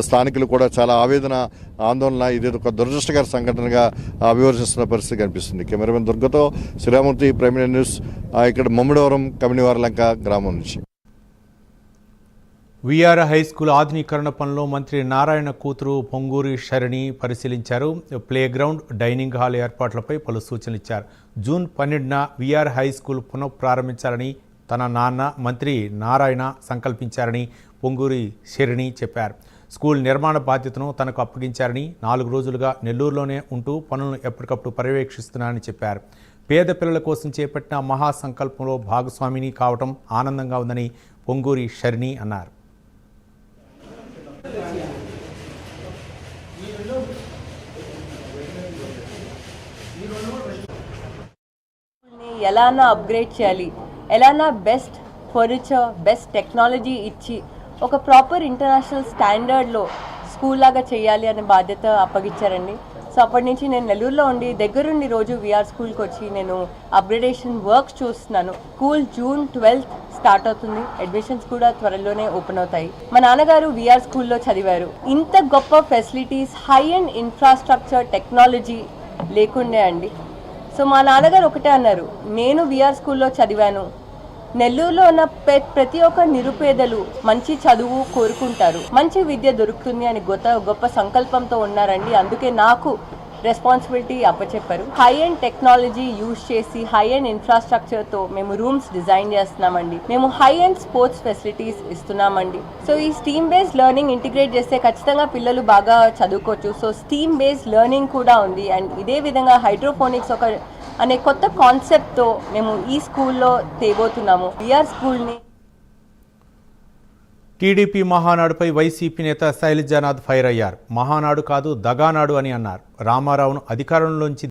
స్థానికులు కూడా చాలా ఆందోళన ఇది ఒక దురదృష్టకర సంఘటనగా విమర్శిస్తున్న పరిస్థితి కనిపిస్తుంది. కెమెరామెన్ దుర్గతో శ్రీరామూర్తి, ప్రైమ్ మినిస్టర్ న్యూస్, ఇక్కడ మమ్మిడివరం కమినివారలంక గ్రామం నుంచి. విఆర్ హై స్కూల్ ఆధునీకరణ పనులు మంత్రి నారాయణ కూతురు పొంగూరి శరణి పరిశీలించారు. ప్లే గ్రౌండ్, డైనింగ్ హాల్ ఏర్పాట్లపై పలు సూచనలు ఇచ్చారు. జూన్ 12న విఆర్ హై స్కూల్ పునఃప్రారంభించాలని తన నాన్న మంత్రి నారాయణ సంకల్పించారని పొంగూరి శరణి చెప్పారు. స్కూల్ నిర్మాణ బాధ్యతను తనకు అప్పగించారని 4 రోజులుగా నెల్లూరులోనే ఉంటూ పనులను ఎప్పటికప్పుడు పర్యవేక్షిస్తున్నారని చెప్పారు. పేద పిల్లల కోసం చేపట్టిన మహాసంకల్పంలో భాగస్వామిని కావటం ఆనందంగా ఉందని పొంగూరి శరణి అన్నారు. ఎలానా అప్గ్రేడ్ చేయాలి, ఎలానా బెస్ట్ ఫర్నిచర్, బెస్ట్ టెక్నాలజీ ఇచ్చి ఒక ప్రాపర్ ఇంటర్నేషనల్ స్టాండర్డ్లో స్కూల్ లాగా చేయాలి అనే బాధ్యత అప్పగించారండి. సో అప్పటి నుంచి నేను నెల్లూరులో ఉండి దగ్గరుండి రోజు విఆర్ స్కూల్కి వచ్చి నేను అప్గ్రేడేషన్ వర్క్స్ చూస్తున్నాను. స్కూల్ జూన్ 12th స్టార్ట్ అవుతుంది. అడ్మిషన్స్ కూడా త్వరలోనే ఓపెన్ అవుతాయి. మా నాన్నగారు విఆర్ స్కూల్లో చదివారు. ఇంత గొప్ప facilities, high and infrastructure, technology లేకుండే అండి. సో మా నాన్నగారు ఒకటే అన్నారు, నేను విఆర్ స్కూల్లో చదివాను, నెల్లూరులో ఉన్న ప్రతి ఒక్క నిరుపేదలు మంచి చదువు కోరుకుంటారు, మంచి విద్య దొరుకుతుంది అని గొప్ప సంకల్పంతో ఉన్నారండి. అందుకే నాకు రెస్పాన్సిబిలిటీ అప్పచెప్పారు. హై అండ్ టెక్నాలజీ యూజ్ చేసి హై అండ్ ఇన్ఫ్రాస్ట్రక్చర్తో మేము రూమ్స్ డిజైన్ చేస్తున్నామండి. మేము హై అండ్ స్పోర్ట్స్ ఫెసిలిటీస్ ఇస్తున్నామండి. సో ఈ స్టీమ్ బేస్డ్ లెర్నింగ్ ఇంటిగ్రేట్ చేస్తే ఖచ్చితంగా పిల్లలు బాగా చదువుకోవచ్చు. సో స్టీమ్ బేస్డ్ లెర్నింగ్ కూడా ఉంది. అండ్ ఇదే విధంగా హైడ్రోఫోనిక్స్ అనే కొత్త కాన్సెప్ట్తో మేము ఈ స్కూల్లో తేబోతున్నాము విఆర్ స్కూల్ని. టీడీపీ మహానాడుపై వైసీపీ నేత శైలజానాథ్ ఫైర్ అయ్యారు. మహానాడు కాదు, దగానాడు అని అన్నారు. రామారావును అధికారంలోంచి